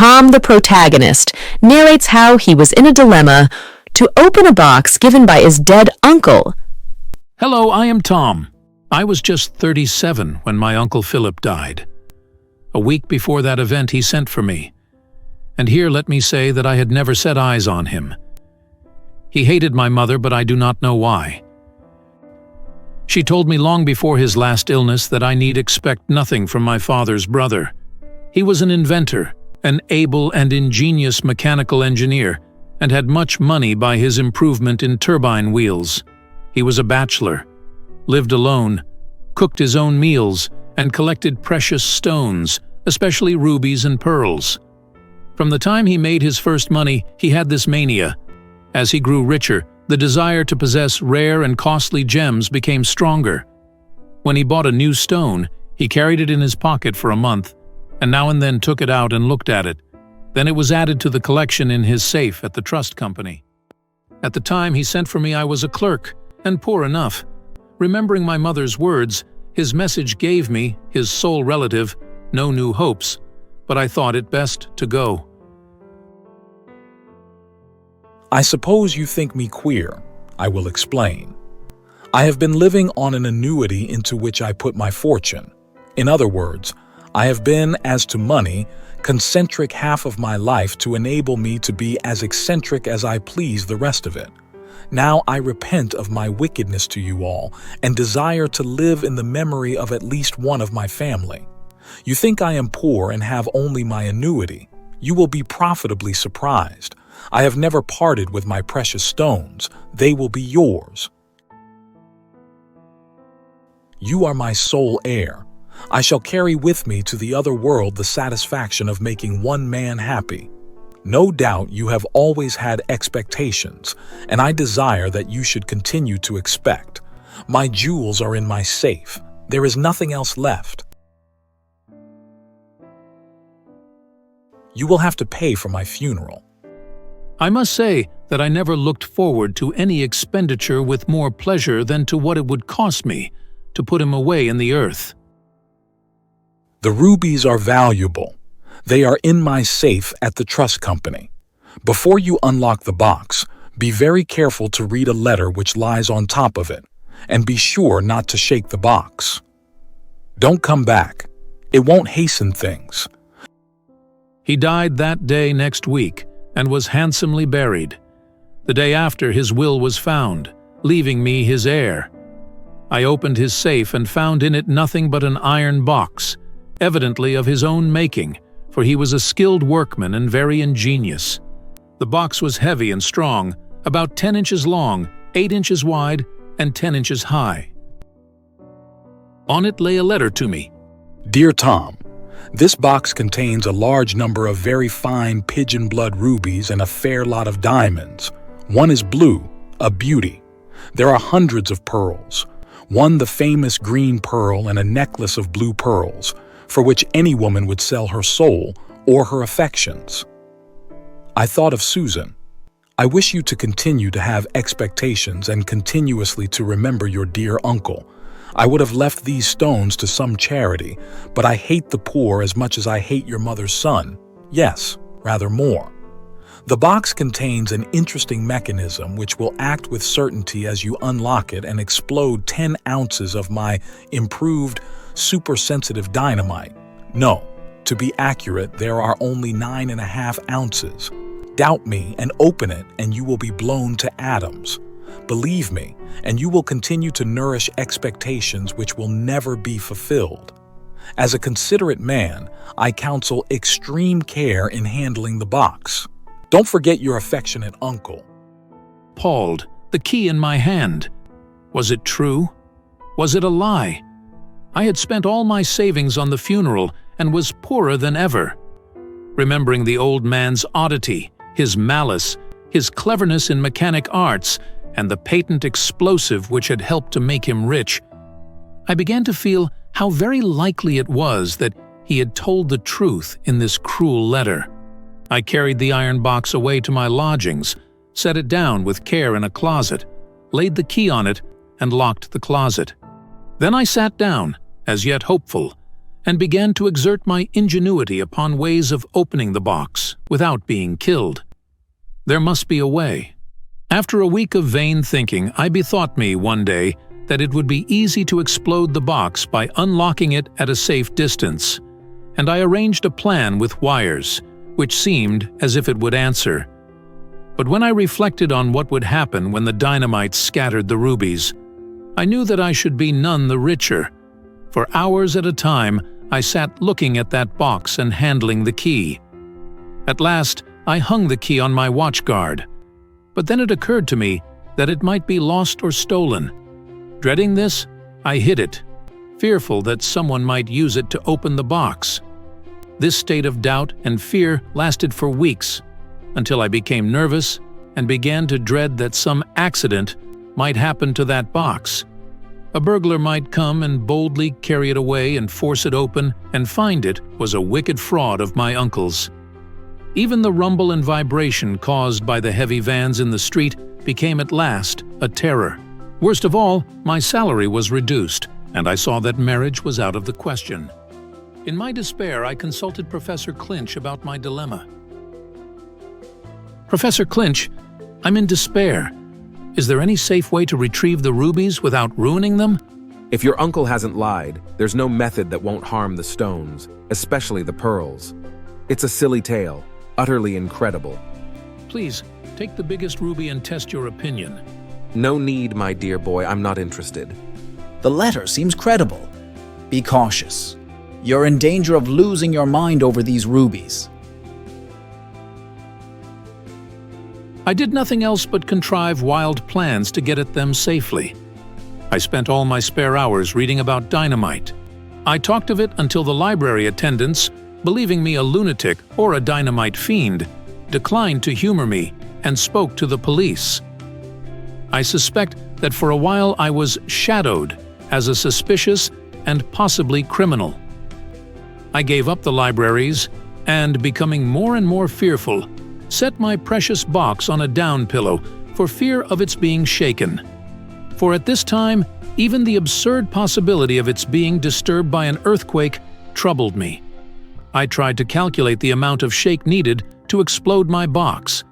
Tom, the protagonist, narrates how he was in a dilemma to open a box given by his dead uncle. Hello, I am Tom. I was just 37 when my Uncle Philip died. A week before that event, he sent for me. And here let me say that I had never set eyes on him. He hated my mother, but I do not know why. She told me long before his last illness that I need expect nothing from my father's brother. He was an inventor, an able and ingenious mechanical engineer, and had much money by his improvement in turbine wheels. He was a bachelor, lived alone, cooked his own meals, and collected precious stones, especially rubies and pearls. From the time he made his first money, he had this mania. As he grew richer, the desire to possess rare and costly gems became stronger. When he bought a new stone, he carried it in his pocket for a month, and now and then took it out and looked at it. Then it was added to the collection in his safe at the trust company. At the time he sent for me, I was a clerk, and poor enough. Remembering my mother's words, his message gave me, his sole relative, no new hopes, but I thought it best to go. I suppose you think me queer. I will explain. I have been living on an annuity into which I put my fortune. In other words, I have been, as to money, concentric half of my life to enable me to be as eccentric as I please the rest of it. Now I repent of my wickedness to you all and desire to live in the memory of at least one of my family. You think I am poor and have only my annuity. You will be profitably surprised. I have never parted with my precious stones. They will be yours. You are my sole heir. I shall carry with me to the other world the satisfaction of making one man happy. No doubt you have always had expectations, and I desire that you should continue to expect. My jewels are in my safe. There is nothing else left. You will have to pay for my funeral. I must say that I never looked forward to any expenditure with more pleasure than to what it would cost me to put him away in the earth. The rubies are valuable. They are in my safe at the trust company. Before you unlock the box, be very careful to read a letter which lies on top of it, and be sure not to shake the box. Don't come back. It won't hasten things. He died that day next week and was handsomely buried. The day after, his will was found, leaving me his heir. I opened his safe and found in it nothing but an iron box, evidently of his own making, for he was a skilled workman and very ingenious. The box was heavy and strong, about 10 inches long, 8 inches wide, and 10 inches high. On it lay a letter to me. Dear Tom, this box contains a large number of very fine pigeon blood rubies and a fair lot of diamonds. One is blue, a beauty. There are hundreds of pearls. One the famous green pearl and a necklace of blue pearls, for which any woman would sell her soul or her affections. I thought of Susan. I wish you to continue to have expectations and continuously to remember your dear uncle. I would have left these stones to some charity, but I hate the poor as much as I hate your mother's son. Yes, rather more. The box contains an interesting mechanism which will act with certainty as you unlock it and explode 10 ounces of my improved supersensitive dynamite. No, to be accurate, there are only 9.5 ounces. Doubt me and open it, and you will be blown to atoms. Believe me, and you will continue to nourish expectations which will never be fulfilled. As a considerate man, I counsel extreme care in handling the box. Don't forget your affectionate uncle. Appalled, the key in my hand. Was it true? Was it a lie? I had spent all my savings on the funeral and was poorer than ever. Remembering the old man's oddity, his malice, his cleverness in mechanic arts, and the patent explosive which had helped to make him rich, I began to feel how very likely it was that he had told the truth in this cruel letter. I carried the iron box away to my lodgings, set it down with care in a closet, laid the key on it, and locked the closet. Then I sat down, as yet hopeful, and began to exert my ingenuity upon ways of opening the box without being killed. There must be a way. After a week of vain thinking, I bethought me one day that it would be easy to explode the box by unlocking it at a safe distance, and I arranged a plan with wires, which seemed as if it would answer. But when I reflected on what would happen when the dynamite scattered the rubies, I knew that I should be none the richer. For hours at a time, I sat looking at that box and handling the key. At last, I hung the key on my watch guard. But then it occurred to me that it might be lost or stolen. Dreading this, I hid it, fearful that someone might use it to open the box. This state of doubt and fear lasted for weeks, until I became nervous and began to dread that some accident might happen to that box. A burglar might come and boldly carry it away and force it open and find it was a wicked fraud of my uncle's. Even the rumble and vibration caused by the heavy vans in the street became at last a terror. Worst of all, my salary was reduced, and I saw that marriage was out of the question. In my despair, I consulted Professor Clinch about my dilemma. "Professor Clinch, I'm in despair. Is there any safe way to retrieve the rubies without ruining them?" If your uncle hasn't lied, there's no method that won't harm the stones, especially the pearls. It's a silly tale, utterly incredible. "Please, take the biggest ruby and test your opinion." No need, my dear boy, I'm not interested. The letter seems credible. Be cautious. You're in danger of losing your mind over these rubies. I did nothing else but contrive wild plans to get at them safely. I spent all my spare hours reading about dynamite. I talked of it until the library attendants, believing me a lunatic or a dynamite fiend, declined to humor me and spoke to the police. I suspect that for a while I was shadowed as a suspicious and possibly criminal. I gave up the libraries and, becoming more and more fearful, set my precious box on a down pillow for fear of its being shaken. For at this time, even the absurd possibility of its being disturbed by an earthquake troubled me. I tried to calculate the amount of shake needed to explode my box.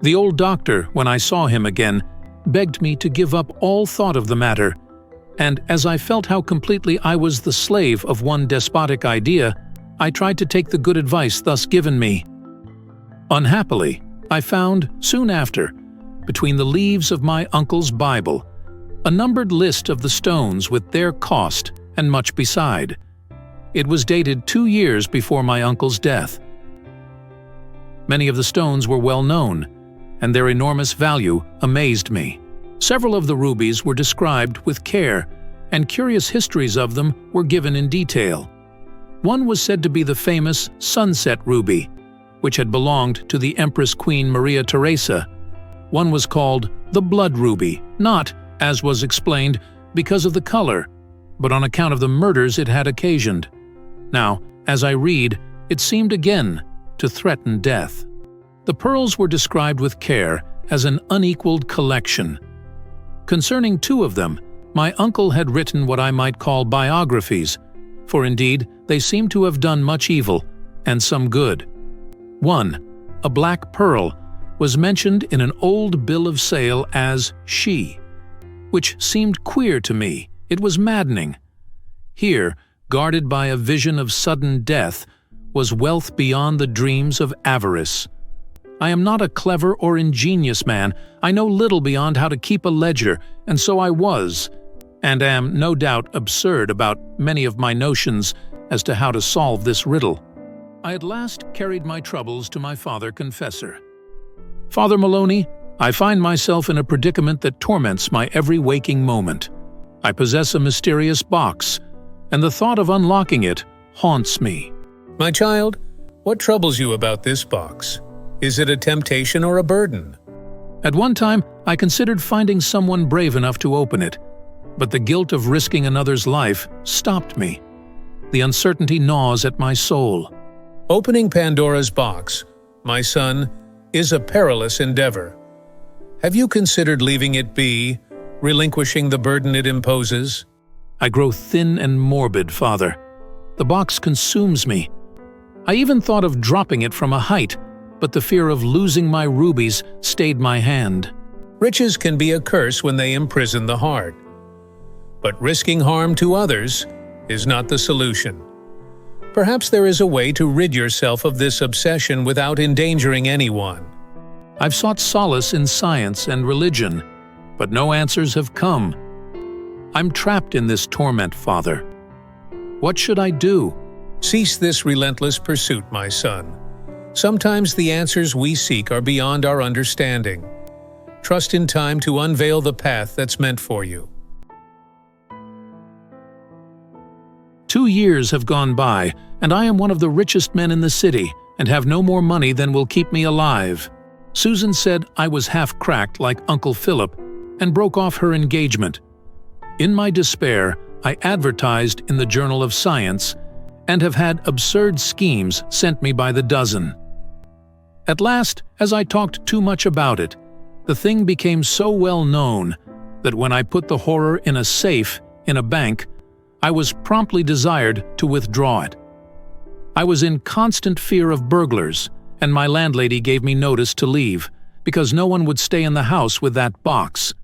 The old doctor, when I saw him again, begged me to give up all thought of the matter, and as I felt how completely I was the slave of one despotic idea, I tried to take the good advice thus given me. Unhappily, I found, soon after, between the leaves of my uncle's Bible, a numbered list of the stones with their cost and much beside. It was dated 2 years before my uncle's death. Many of the stones were well known, and their enormous value amazed me. Several of the rubies were described with care, and curious histories of them were given in detail. One was said to be the famous Sunset Ruby, which had belonged to the Empress Queen Maria Theresa. One was called the Blood Ruby, not, as was explained, because of the color, but on account of the murders it had occasioned. Now, as I read, it seemed again to threaten death. The pearls were described with care as an unequaled collection. Concerning 2 of them, my uncle had written what I might call biographies, for indeed they seemed to have done much evil and some good. One, a black pearl, was mentioned in an old bill of sale as she, which seemed queer to me. It was maddening. Here, guarded by a vision of sudden death, was wealth beyond the dreams of avarice. I am not a clever or ingenious man. I know little beyond how to keep a ledger, and so I was, and am no doubt absurd about many of my notions as to how to solve this riddle. I at last carried my troubles to my father confessor. "Father Maloney, I find myself in a predicament that torments my every waking moment. I possess a mysterious box, and the thought of unlocking it haunts me." My child, what troubles you about this box? Is it a temptation or a burden? At one time, I considered finding someone brave enough to open it, but the guilt of risking another's life stopped me. The uncertainty gnaws at my soul. Opening Pandora's box, my son, is a perilous endeavor. Have you considered leaving it be, relinquishing the burden it imposes? I grow thin and morbid, Father. The box consumes me. I even thought of dropping it from a height, but the fear of losing my rubies stayed my hand. Riches can be a curse when they imprison the heart. But risking harm to others is not the solution. Perhaps there is a way to rid yourself of this obsession without endangering anyone. I've sought solace in science and religion, but no answers have come. I'm trapped in this torment, Father. What should I do? Cease this relentless pursuit, my son. Sometimes the answers we seek are beyond our understanding. Trust in time to unveil the path that's meant for you. 2 years have gone by, and I am one of the richest men in the city and have no more money than will keep me alive. Susan said I was half-cracked like Uncle Philip and broke off her engagement. In my despair, I advertised in the Journal of Science and have had absurd schemes sent me by the dozen. At last, as I talked too much about it, the thing became so well known that when I put the horror in a safe in a bank, I was promptly desired to withdraw it. I was in constant fear of burglars, and my landlady gave me notice to leave, because no one would stay in the house with that box.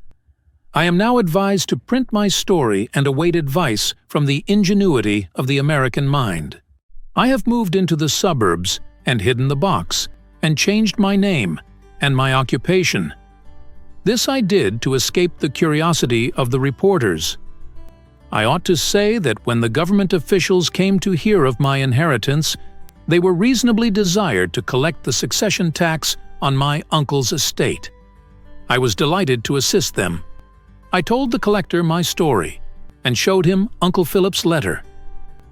I am now advised to print my story and await advice from the ingenuity of the American mind. I have moved into the suburbs and hidden the box, and changed my name and my occupation. This I did to escape the curiosity of the reporters. I ought to say that when the government officials came to hear of my inheritance, they were reasonably desired to collect the succession tax on my uncle's estate. I was delighted to assist them. I told the collector my story and showed him Uncle Philip's letter.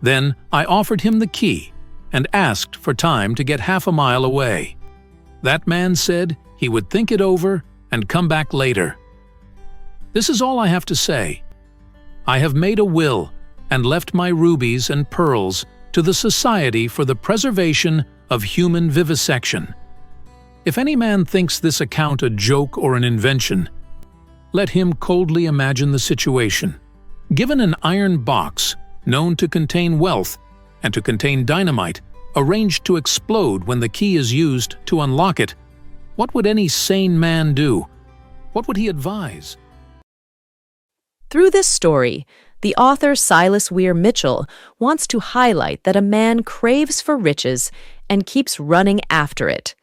Then I offered him the key and asked for time to get half a mile away. That man said he would think it over and come back later. This is all I have to say. I have made a will and left my rubies and pearls to the Society for the Preservation of Human Vivisection. If any man thinks this account a joke or an invention, let him coldly imagine the situation. Given an iron box known to contain wealth and to contain dynamite, arranged to explode when the key is used to unlock it, what would any sane man do? What would he advise? Through this story, the author Silas Weir Mitchell wants to highlight that a man craves for riches and keeps running after it.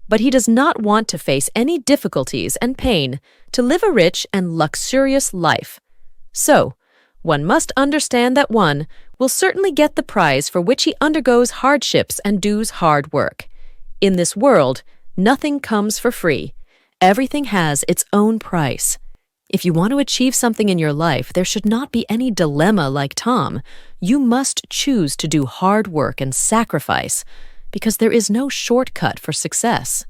But he does not want to face any difficulties and pain to live a rich and luxurious life. So, one must understand that one will certainly get the prize for which he undergoes hardships and does hard work. In this world, nothing comes for free. Everything has its own price. If you want to achieve something in your life, there should not be any dilemma like Tom. You must choose to do hard work and sacrifice, because there is no shortcut for success.